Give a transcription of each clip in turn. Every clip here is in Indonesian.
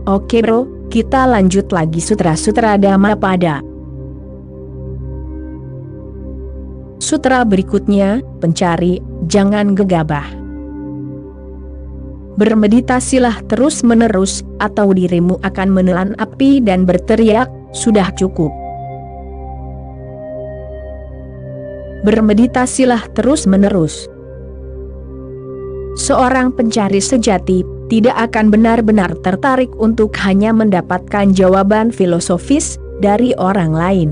Oke bro, kita lanjut lagi sutra-sutra Dhammapada. Sutra berikutnya, pencari, jangan gegabah. Bermeditasilah terus-menerus, atau dirimu akan menelan api dan berteriak, sudah cukup. Bermeditasilah terus-menerus. Seorang pencari sejati tidak akan benar-benar tertarik untuk hanya mendapatkan jawaban filosofis dari orang lain.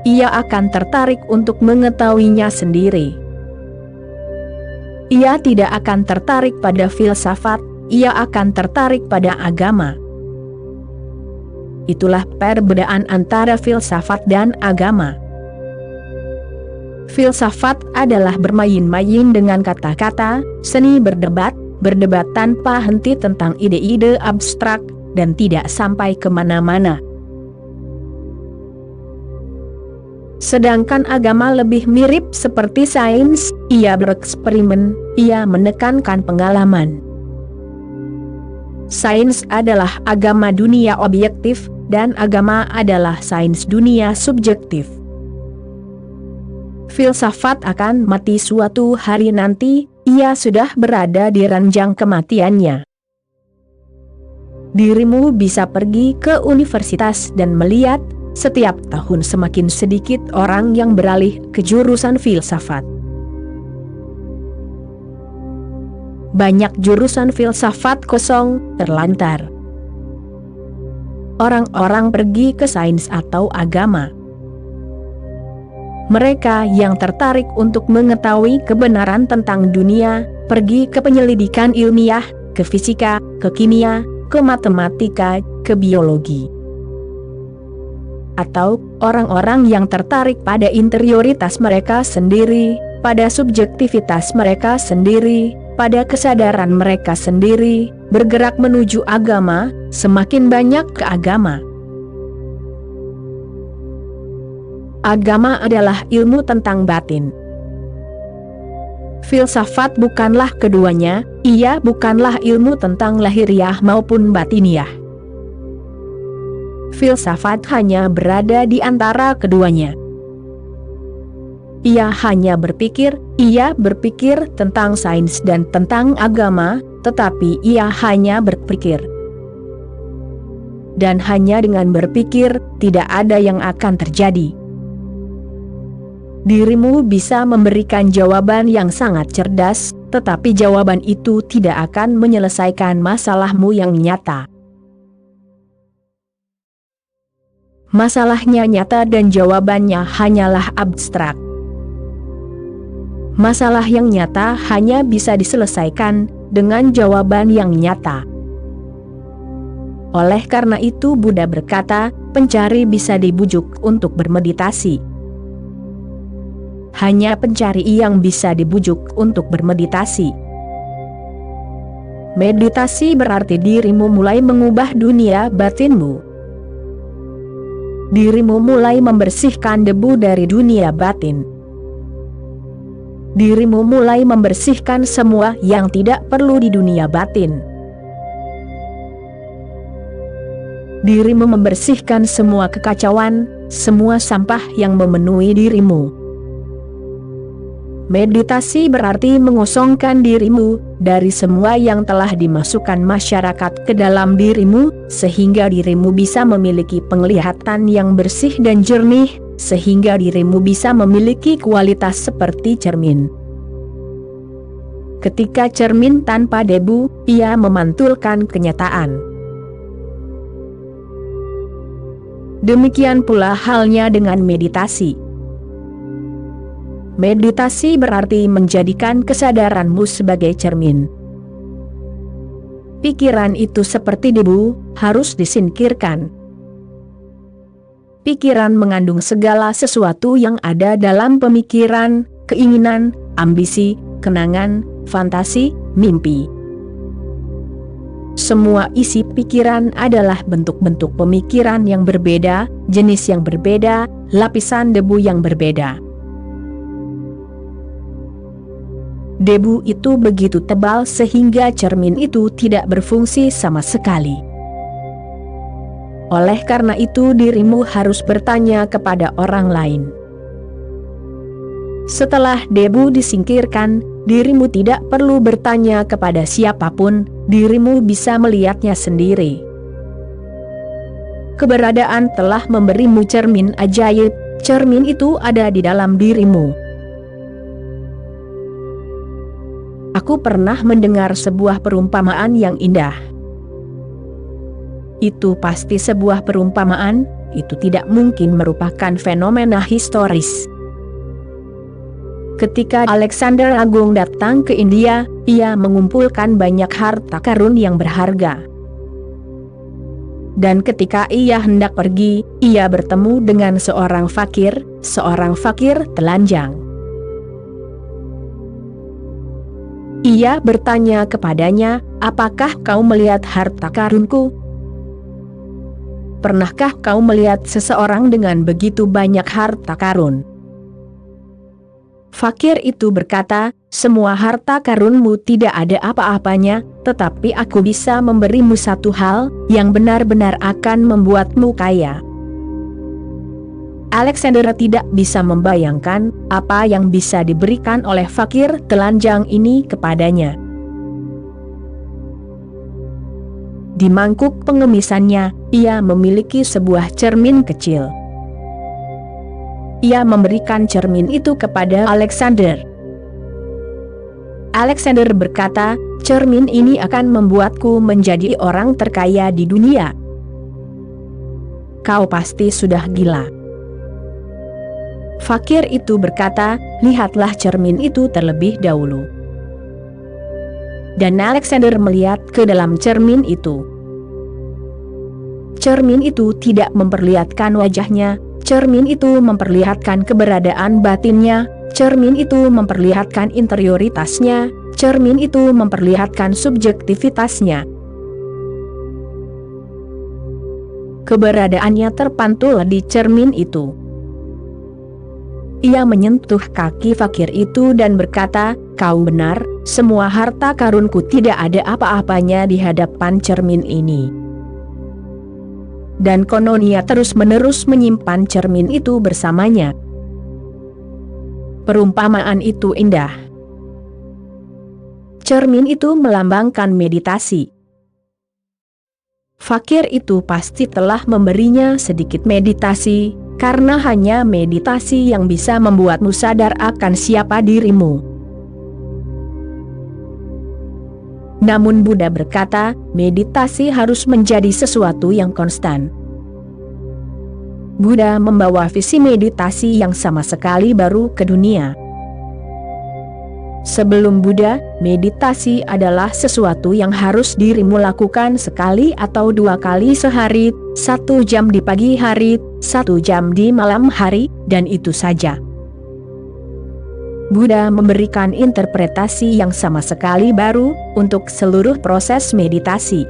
Ia akan tertarik untuk mengetahuinya sendiri. Ia tidak akan tertarik pada filsafat, ia akan tertarik pada agama. Itulah perbedaan antara filsafat dan agama. Filsafat adalah bermain-main dengan kata-kata, seni berdebat tanpa henti tentang ide-ide abstrak, dan tidak sampai kemana-mana. Sedangkan agama lebih mirip seperti sains, ia bereksperimen, ia menekankan pengalaman. Sains adalah agama dunia objektif, dan agama adalah sains dunia subjektif. Filsafat akan mati suatu hari nanti, ia sudah berada di ranjang kematiannya. Dirimu bisa pergi ke universitas dan melihat, setiap tahun semakin sedikit orang yang beralih ke jurusan filsafat. Banyak jurusan filsafat kosong, terlantar. Orang-orang pergi ke sains atau agama. Mereka yang tertarik untuk mengetahui kebenaran tentang dunia, pergi ke penyelidikan ilmiah, ke fisika, ke kimia, ke matematika, ke biologi. Atau orang-orang yang tertarik pada interioritas mereka sendiri, pada subjektivitas mereka sendiri, pada kesadaran mereka sendiri, bergerak menuju agama, semakin banyak ke agama. Agama adalah ilmu tentang batin. Filsafat bukanlah keduanya, ia bukanlah ilmu tentang lahiriah maupun batiniah. Filsafat hanya berada di antara keduanya. Ia hanya berpikir tentang sains dan tentang agama, tetapi ia hanya berpikir. Dan hanya dengan berpikir, tidak ada yang akan terjadi. Dirimu bisa memberikan jawaban yang sangat cerdas, tetapi jawaban itu tidak akan menyelesaikan masalahmu yang nyata. Masalahnya nyata dan jawabannya hanyalah abstrak. Masalah yang nyata hanya bisa diselesaikan dengan jawaban yang nyata. Oleh karena itu Buddha berkata, pencari bisa dibujuk untuk bermeditasi. Hanya pencari yang bisa dibujuk untuk bermeditasi. Meditasi berarti dirimu mulai mengubah dunia batinmu. Dirimu mulai membersihkan debu dari dunia batin. Dirimu mulai membersihkan semua yang tidak perlu di dunia batin. Dirimu membersihkan semua kekacauan, semua sampah yang memenuhi dirimu. Meditasi berarti mengosongkan dirimu dari semua yang telah dimasukkan masyarakat ke dalam dirimu, sehingga dirimu bisa memiliki penglihatan yang bersih dan jernih, sehingga dirimu bisa memiliki kualitas seperti cermin. Ketika cermin tanpa debu, ia memantulkan kenyataan. Demikian pula halnya dengan meditasi. Meditasi berarti menjadikan kesadaranmu sebagai cermin. Pikiran itu seperti debu, harus disingkirkan. Pikiran mengandung segala sesuatu yang ada dalam pemikiran, keinginan, ambisi, kenangan, fantasi, mimpi. Semua isi pikiran adalah bentuk-bentuk pemikiran yang berbeda, jenis yang berbeda, lapisan debu yang berbeda. debu itu begitu tebal sehingga cermin itu tidak berfungsi sama sekali. Oleh karena itu dirimu harus bertanya kepada orang lain. Setelah debu disingkirkan, dirimu tidak perlu bertanya kepada siapapun, dirimu bisa melihatnya sendiri. Keberadaan telah memberimu cermin ajaib, cermin itu ada di dalam dirimu. Aku pernah mendengar sebuah perumpamaan yang indah. Itu pasti sebuah perumpamaan, itu tidak mungkin merupakan fenomena historis. Ketika Alexander Agung datang ke India, ia mengumpulkan banyak harta karun yang berharga. Dan ketika ia hendak pergi, ia bertemu dengan seorang fakir telanjang. Ia bertanya kepadanya, "Apakah kau melihat harta karunku? Pernahkah kau melihat seseorang dengan begitu banyak harta karun?" Fakir itu berkata, "Semua harta karunmu tidak ada apa-apanya, tetapi aku bisa memberimu satu hal, yang benar-benar akan membuatmu kaya." Alexander tidak bisa membayangkan, apa yang bisa diberikan oleh fakir telanjang ini kepadanya. Di mangkuk pengemisannya, ia memiliki sebuah cermin kecil. Ia memberikan cermin itu kepada Alexander. Alexander berkata, "Cermin ini akan membuatku menjadi orang terkaya di dunia." "Kau pasti sudah gila." Fakir itu berkata, "Lihatlah cermin itu terlebih dahulu." Dan Alexander melihat ke dalam cermin itu. Cermin itu tidak memperlihatkan wajahnya, cermin itu memperlihatkan keberadaan batinnya, cermin itu memperlihatkan interioritasnya, cermin itu memperlihatkan subjektivitasnya. Keberadaannya terpantul di cermin itu. Ia menyentuh kaki fakir itu dan berkata, "Kau benar, semua harta karunku tidak ada apa-apanya di hadapan cermin ini." Dan konon ia terus-menerus menyimpan cermin itu bersamanya. Perumpamaan itu indah. Cermin itu melambangkan meditasi. Fakir itu pasti telah memberinya sedikit meditasi, karena hanya meditasi yang bisa membuatmu sadar akan siapa dirimu. Namun Buddha berkata, meditasi harus menjadi sesuatu yang konstan. Buddha membawa visi meditasi yang sama sekali baru ke dunia. Sebelum Buddha, meditasi adalah sesuatu yang harus dirimu lakukan sekali atau 2 kali sehari, 1 jam di pagi hari, 1 jam di malam hari, dan itu saja. Buddha memberikan interpretasi yang sama sekali baru untuk seluruh proses meditasi.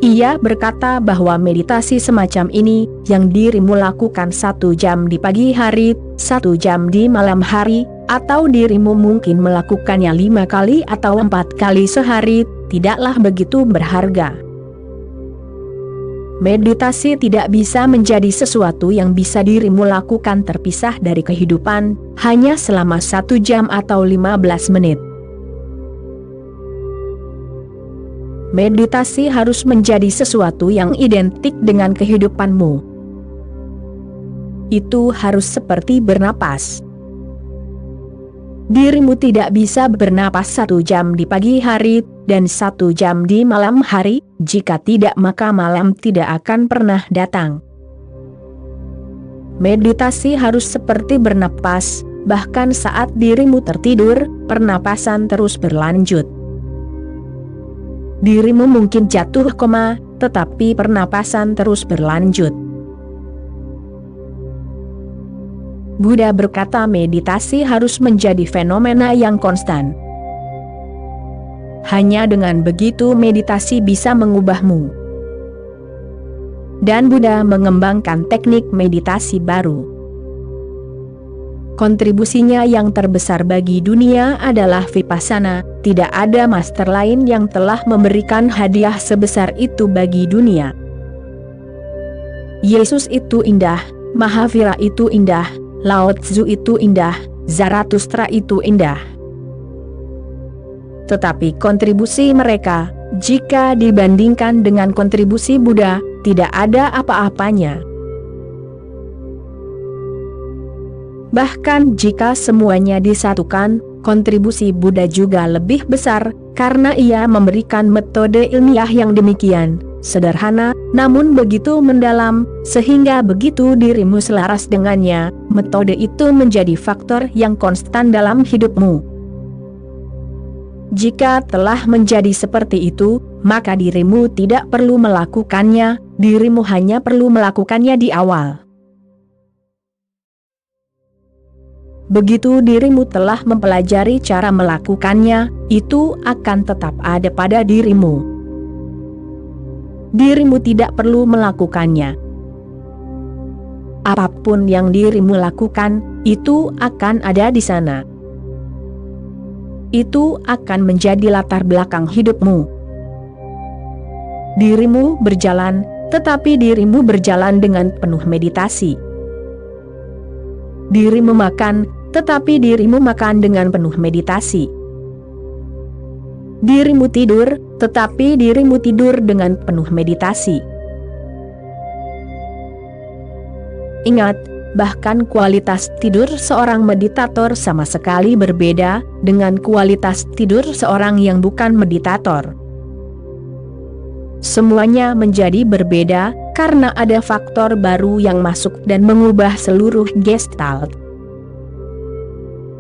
Ia berkata bahwa meditasi semacam ini, yang dirimu lakukan 1 jam di pagi hari, 1 jam di malam hari, atau dirimu mungkin melakukannya 5 kali atau 4 kali sehari, tidaklah begitu berharga. Meditasi tidak bisa menjadi sesuatu yang bisa dirimu lakukan terpisah dari kehidupan, hanya selama 1 jam atau 15 menit. Meditasi harus menjadi sesuatu yang identik dengan kehidupanmu. Itu harus seperti bernapas. Dirimu tidak bisa bernapas 1 jam di pagi hari, dan 1 jam di malam hari, jika tidak maka malam tidak akan pernah datang. Meditasi harus seperti bernapas, bahkan saat dirimu tertidur, pernapasan terus berlanjut. Dirimu mungkin jatuh koma, tetapi pernapasan terus berlanjut. Buddha berkata meditasi harus menjadi fenomena yang konstan. Hanya dengan begitu meditasi bisa mengubahmu. Dan Buddha mengembangkan teknik meditasi baru. kontribusinya yang terbesar bagi dunia adalah Vipassana. Tidak ada master lain yang telah memberikan hadiah sebesar itu bagi dunia. Yesus itu indah, Mahavira itu indah, Lao Tzu itu indah, Zarathustra itu indah. Tetapi kontribusi mereka, jika dibandingkan dengan kontribusi Buddha, tidak ada apa-apanya. Bahkan jika semuanya disatukan, kontribusi Buddha juga lebih besar, karena ia memberikan metode ilmiah yang demikian sederhana, namun begitu mendalam, sehingga begitu dirimu selaras dengannya, metode itu menjadi faktor yang konstan dalam hidupmu. Jika telah menjadi seperti itu, maka dirimu tidak perlu melakukannya, dirimu hanya perlu melakukannya di awal. Begitu dirimu telah mempelajari cara melakukannya, itu akan tetap ada pada dirimu. Dirimu tidak perlu melakukannya. Apapun yang dirimu lakukan, itu akan ada di sana. Itu akan menjadi latar belakang hidupmu. Dirimu berjalan, tetapi dirimu berjalan dengan penuh meditasi. Dirimu makan, tetapi dirimu makan dengan penuh meditasi. Dirimu tidur, tetapi dirimu tidur dengan penuh meditasi. Ingat, bahkan kualitas tidur seorang meditator sama sekali berbeda dengan kualitas tidur seorang yang bukan meditator. Semuanya menjadi berbeda karena ada faktor baru yang masuk dan mengubah seluruh gestalt.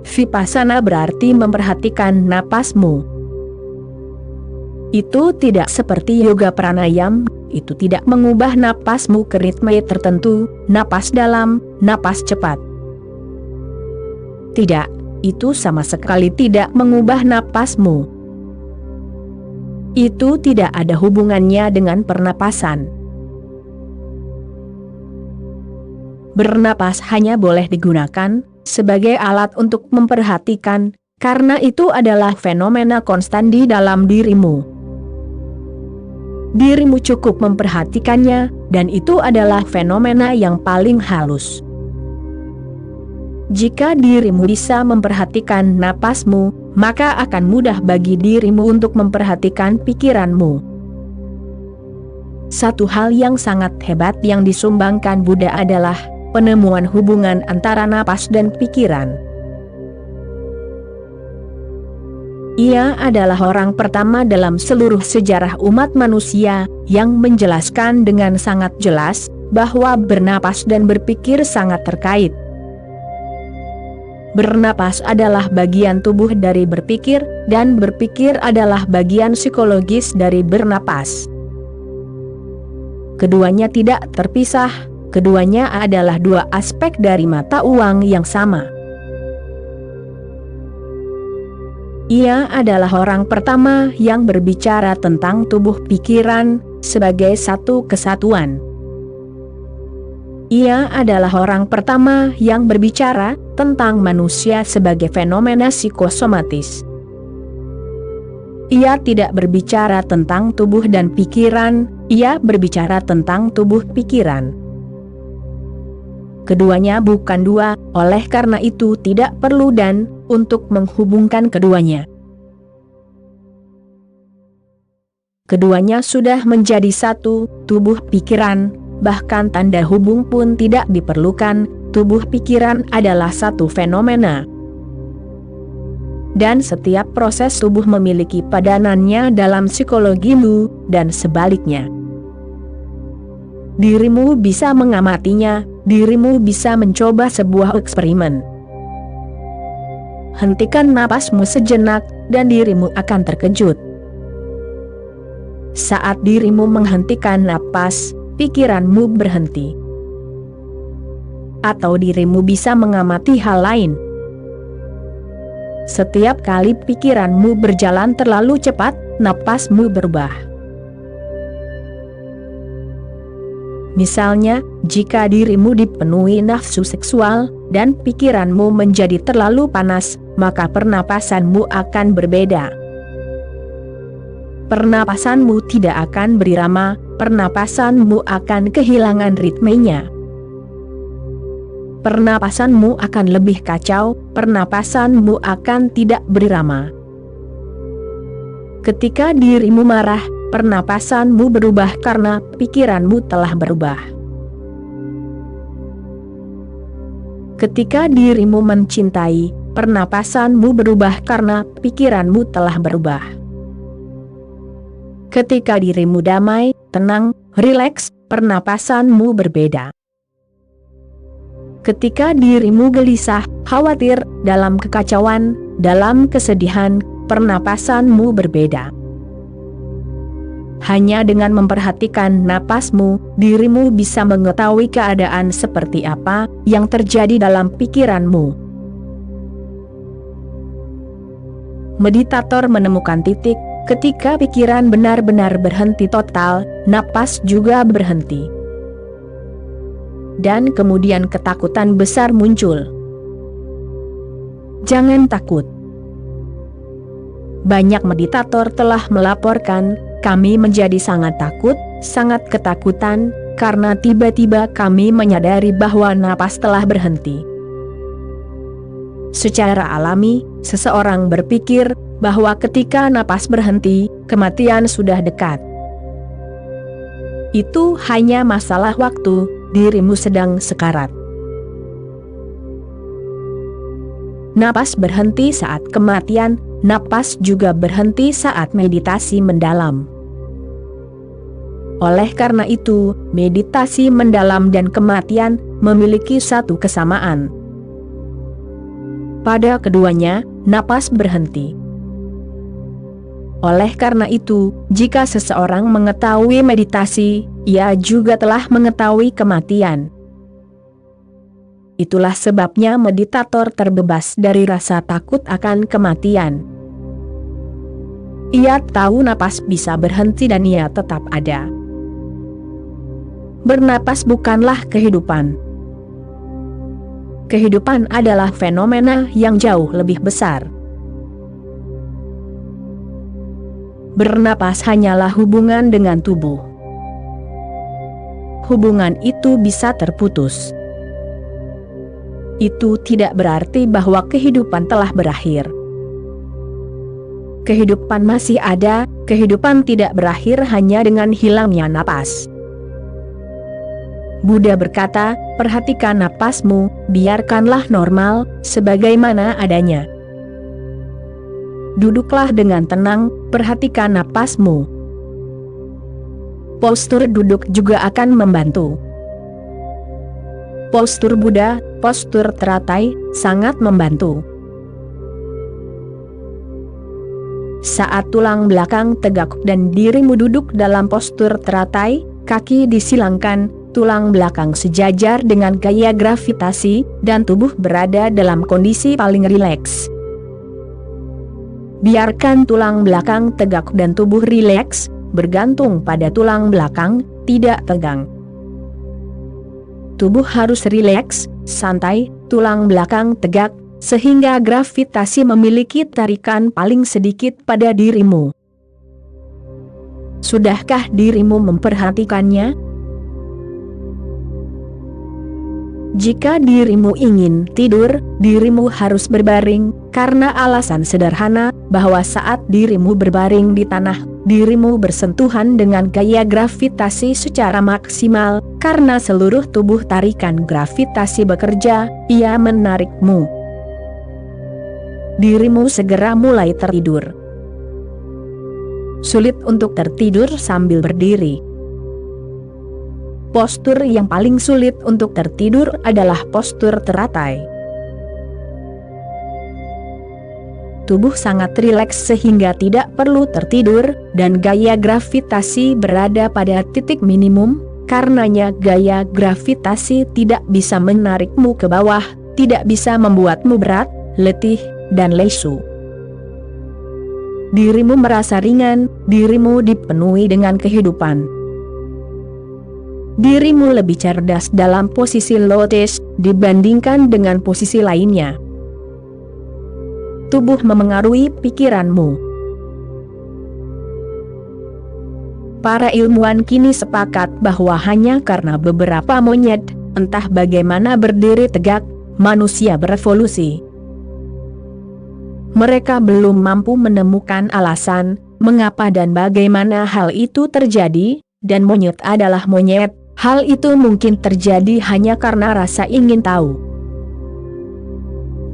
Vipassana berarti memperhatikan napasmu. Itu tidak seperti yoga pranayam. Itu tidak mengubah napasmu ke ritme tertentu, napas dalam, napas cepat. Tidak, itu sama sekali tidak mengubah napasmu. Itu tidak ada hubungannya dengan pernapasan. Bernapas hanya boleh digunakan sebagai alat untuk memperhatikan, karena itu adalah fenomena konstan di dalam dirimu. Dirimu cukup memperhatikannya, dan itu adalah fenomena yang paling halus. Jika dirimu bisa memperhatikan napasmu, maka akan mudah bagi dirimu untuk memperhatikan pikiranmu. Satu hal yang sangat hebat yang disumbangkan Buddha adalah penemuan hubungan antara napas dan pikiran. Ia adalah orang pertama dalam seluruh sejarah umat manusia yang menjelaskan dengan sangat jelas bahwa bernapas dan berpikir sangat terkait. Bernapas adalah bagian tubuh dari berpikir, dan berpikir adalah bagian psikologis dari bernapas. Keduanya tidak terpisah, keduanya adalah dua aspek dari mata uang yang sama. Ia adalah orang pertama yang berbicara tentang tubuh pikiran sebagai satu kesatuan. Ia adalah orang pertama yang berbicara tentang manusia sebagai fenomena psikosomatis. Ia tidak berbicara tentang tubuh dan pikiran, ia berbicara tentang tubuh pikiran. Keduanya bukan dua, oleh karena itu tidak perlu dan untuk menghubungkan keduanya. Keduanya sudah menjadi satu, tubuh pikiran, bahkan tanda hubung pun tidak diperlukan, tubuh pikiran adalah satu fenomena. Dan setiap proses tubuh memiliki padanannya dalam psikologimu, dan sebaliknya. Dirimu bisa mengamatinya, dirimu bisa mencoba sebuah eksperimen. Hentikan napasmu sejenak, dan dirimu akan terkejut. Saat dirimu menghentikan napas, pikiranmu berhenti. Atau dirimu bisa mengamati hal lain. Setiap kali pikiranmu berjalan terlalu cepat, napasmu berubah. Misalnya, jika dirimu dipenuhi nafsu seksual, dan pikiranmu menjadi terlalu panas, maka pernapasanmu akan berbeda. Pernapasanmu tidak akan berirama, pernapasanmu akan kehilangan ritmenya. Pernapasanmu akan lebih kacau, pernapasanmu akan tidak berirama. Ketika dirimu marah, pernapasanmu berubah karena pikiranmu telah berubah. Ketika dirimu mencintai, pernapasanmu berubah karena pikiranmu telah berubah. Ketika dirimu damai, tenang, rileks, pernapasanmu berbeda. Ketika dirimu gelisah, khawatir, dalam kekacauan, dalam kesedihan, pernapasanmu berbeda. Hanya dengan memperhatikan napasmu, dirimu bisa mengetahui keadaan seperti apa yang terjadi dalam pikiranmu. Meditator menemukan titik, ketika pikiran benar-benar berhenti total, napas juga berhenti. Dan kemudian ketakutan besar muncul. Jangan takut. Banyak meditator telah melaporkan, kami menjadi sangat takut, sangat ketakutan, karena tiba-tiba kami menyadari bahwa napas telah berhenti. Secara alami, seseorang berpikir bahwa ketika napas berhenti, kematian sudah dekat. Itu hanya masalah waktu, dirimu sedang sekarat. Napas berhenti saat kematian, napas juga berhenti saat meditasi mendalam. Oleh karena itu, meditasi mendalam dan kematian memiliki satu kesamaan. Pada keduanya, napas berhenti. Oleh karena itu, jika seseorang mengetahui meditasi, ia juga telah mengetahui kematian. Itulah sebabnya meditator terbebas dari rasa takut akan kematian. Ia tahu napas bisa berhenti dan ia tetap ada. Bernapas bukanlah kehidupan. Kehidupan adalah fenomena yang jauh lebih besar. Bernapas hanyalah hubungan dengan tubuh. Hubungan itu bisa terputus. Itu tidak berarti bahwa kehidupan telah berakhir. Kehidupan masih ada, kehidupan tidak berakhir hanya dengan hilangnya napas. Buddha berkata, perhatikan napasmu, biarkanlah normal, sebagaimana adanya. Duduklah dengan tenang, perhatikan napasmu. Postur duduk juga akan membantu. Postur Buddha, postur teratai, sangat membantu. Saat tulang belakang tegak dan dirimu duduk dalam postur teratai, kaki disilangkan, tulang belakang sejajar dengan gaya gravitasi, dan tubuh berada dalam kondisi paling rileks. Biarkan tulang belakang tegak dan tubuh rileks, bergantung pada tulang belakang, tidak tegang. Tubuh harus rileks, santai, tulang belakang tegak, sehingga gravitasi memiliki tarikan paling sedikit pada dirimu. Sudahkah dirimu memperhatikannya? Jika dirimu ingin tidur, dirimu harus berbaring, karena alasan sederhana, bahwa saat dirimu berbaring di tanah, dirimu bersentuhan dengan gaya gravitasi secara maksimal, karena seluruh tubuh tarikan gravitasi bekerja, ia menarikmu. Dirimu segera mulai tertidur. Sulit untuk tertidur sambil berdiri. Postur yang paling sulit untuk tertidur adalah postur teratai. Tubuh sangat rileks sehingga tidak perlu tertidur, dan gaya gravitasi berada pada titik minimum, karenanya gaya gravitasi tidak bisa menarikmu ke bawah, tidak bisa membuatmu berat, letih, dan lesu. Dirimu merasa ringan, dirimu dipenuhi dengan kehidupan. dirimu lebih cerdas dalam posisi lotus dibandingkan dengan posisi lainnya. Tubuh memengaruhi pikiranmu. Para ilmuwan kini sepakat bahwa hanya karena beberapa monyet, entah bagaimana berdiri tegak, manusia berevolusi. Mereka belum mampu menemukan alasan mengapa dan bagaimana hal itu terjadi, dan monyet adalah monyet. Hal itu mungkin terjadi hanya karena rasa ingin tahu.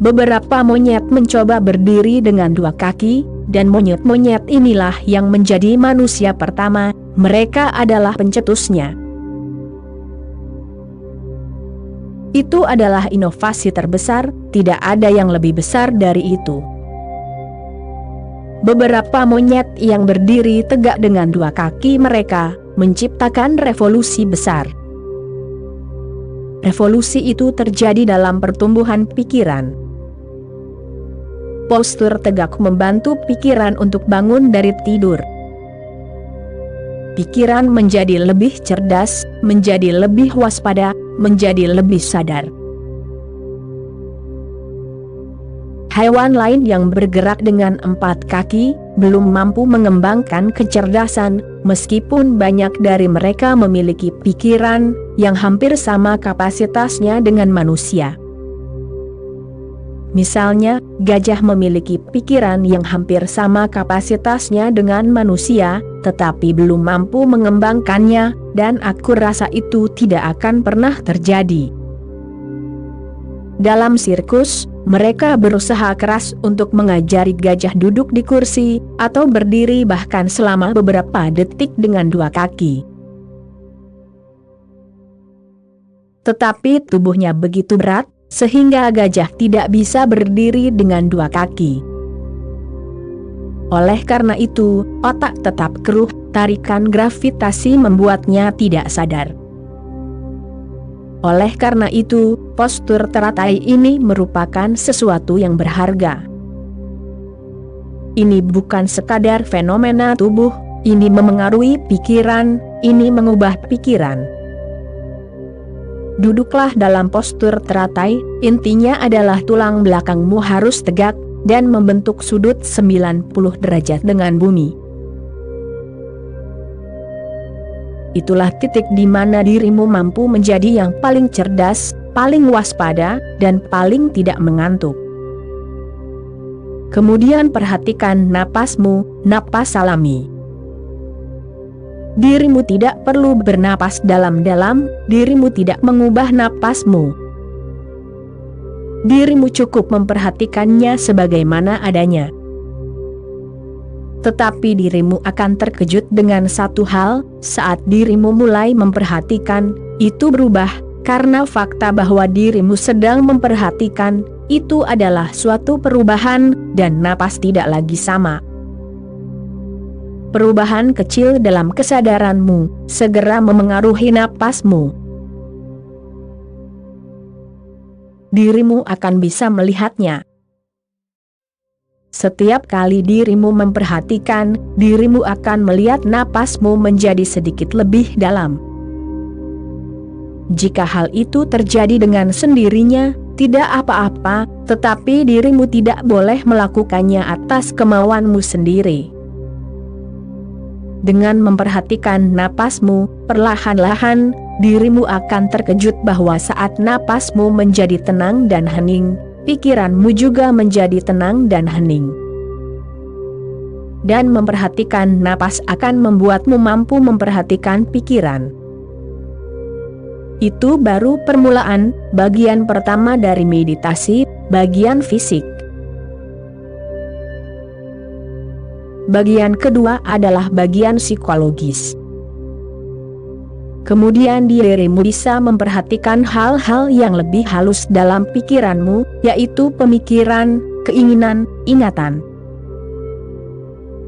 Beberapa monyet mencoba berdiri dengan dua kaki, dan monyet-monyet inilah yang menjadi manusia pertama. Mereka adalah pencetusnya. Itu adalah inovasi terbesar, tidak ada yang lebih besar dari itu. Beberapa monyet yang berdiri tegak dengan dua kaki mereka menciptakan revolusi besar. Revolusi itu terjadi dalam pertumbuhan pikiran. Postur tegak membantu pikiran untuk bangun dari tidur. Pikiran menjadi lebih cerdas, menjadi lebih waspada, menjadi lebih sadar. Hewan lain yang bergerak dengan 4 kaki, belum mampu mengembangkan kecerdasan, meskipun banyak dari mereka memiliki pikiran yang hampir sama kapasitasnya dengan manusia. Misalnya, gajah memiliki pikiran yang hampir sama kapasitasnya dengan manusia, tetapi belum mampu mengembangkannya, dan aku rasa itu tidak akan pernah terjadi. Dalam sirkus, mereka berusaha keras untuk mengajari gajah duduk di kursi, atau berdiri bahkan selama beberapa detik dengan 2 kaki. Tetapi tubuhnya begitu berat, sehingga gajah tidak bisa berdiri dengan 2 kaki. Oleh karena itu, otak tetap keruh, tarikan gravitasi membuatnya tidak sadar. Oleh karena itu, postur teratai ini merupakan sesuatu yang berharga. Ini bukan sekadar fenomena tubuh, ini memengaruhi pikiran, ini mengubah pikiran. Duduklah dalam postur teratai, intinya adalah tulang belakangmu harus tegak, dan membentuk sudut 90 derajat dengan bumi. Itulah titik di mana dirimu mampu menjadi yang paling cerdas, paling waspada, dan paling tidak mengantuk. Kemudian perhatikan napasmu, napas alami. Dirimu tidak perlu bernapas dalam-dalam, dirimu tidak mengubah napasmu. Dirimu cukup memperhatikannya sebagaimana adanya. Tetapi dirimu akan terkejut dengan satu hal, saat dirimu mulai memperhatikan, itu berubah, karena fakta bahwa dirimu sedang memperhatikan, itu adalah suatu perubahan, dan napas tidak lagi sama. Perubahan kecil dalam kesadaranmu, segera memengaruhi napasmu. Dirimu akan bisa melihatnya. Setiap kali dirimu memperhatikan, dirimu akan melihat napasmu menjadi sedikit lebih dalam. Jika hal itu terjadi dengan sendirinya, tidak apa-apa, tetapi dirimu tidak boleh melakukannya atas kemauanmu sendiri. Dengan memperhatikan napasmu, perlahan-lahan, dirimu akan terkejut bahwa saat napasmu menjadi tenang dan hening, pikiranmu juga menjadi tenang dan hening. Dan memperhatikan napas akan membuatmu mampu memperhatikan pikiran. Itu baru permulaan, bagian pertama dari meditasi, bagian fisik. Bagian kedua adalah bagian psikologis. Kemudian dirimu bisa memperhatikan hal-hal yang lebih halus dalam pikiranmu, yaitu pemikiran, keinginan, ingatan.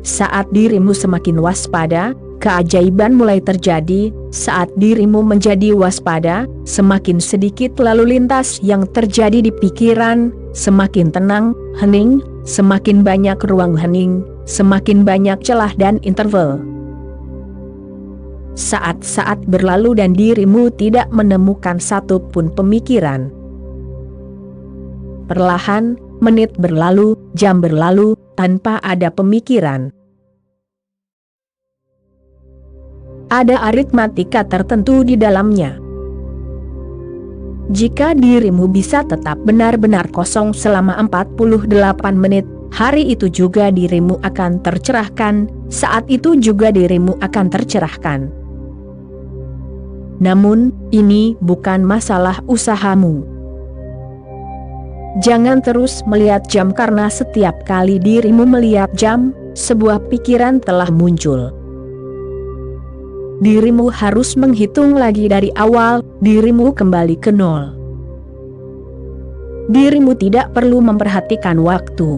Saat dirimu semakin waspada, keajaiban mulai terjadi. Saat dirimu menjadi waspada, semakin sedikit lalu lintas yang terjadi di pikiran, semakin tenang, hening, semakin banyak ruang hening, semakin banyak celah dan interval. saat-saat berlalu dan dirimu tidak menemukan satu pun pemikiran. Perlahan, menit berlalu, jam berlalu, tanpa ada pemikiran. Ada aritmatika tertentu di dalamnya. Jika dirimu bisa tetap benar-benar kosong selama 48 menit, hari itu juga dirimu akan tercerahkan, saat itu juga dirimu akan tercerahkan. Namun, ini bukan masalah usahamu. Jangan terus melihat jam karena setiap kali dirimu melihat jam, sebuah pikiran telah muncul. Dirimu harus menghitung lagi dari awal, dirimu kembali ke nol. Dirimu tidak perlu memperhatikan waktu.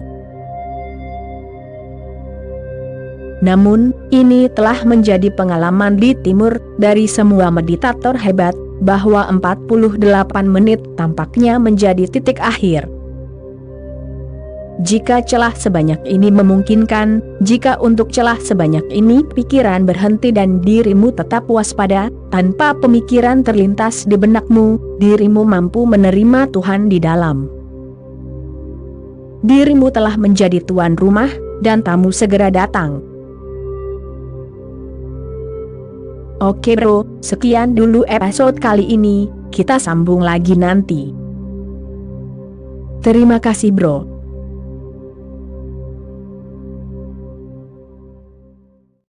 Namun, ini telah menjadi pengalaman di timur dari semua meditator hebat, bahwa 48 menit tampaknya menjadi titik akhir. Jika celah sebanyak ini memungkinkan, jika untuk celah sebanyak ini pikiran berhenti dan dirimu tetap waspada, tanpa pemikiran terlintas di benakmu, dirimu mampu menerima Tuhan di dalam. Dirimu telah menjadi tuan rumah, dan tamu segera datang. Oke bro, sekian dulu episode kali ini, kita sambung lagi nanti. Terima kasih bro.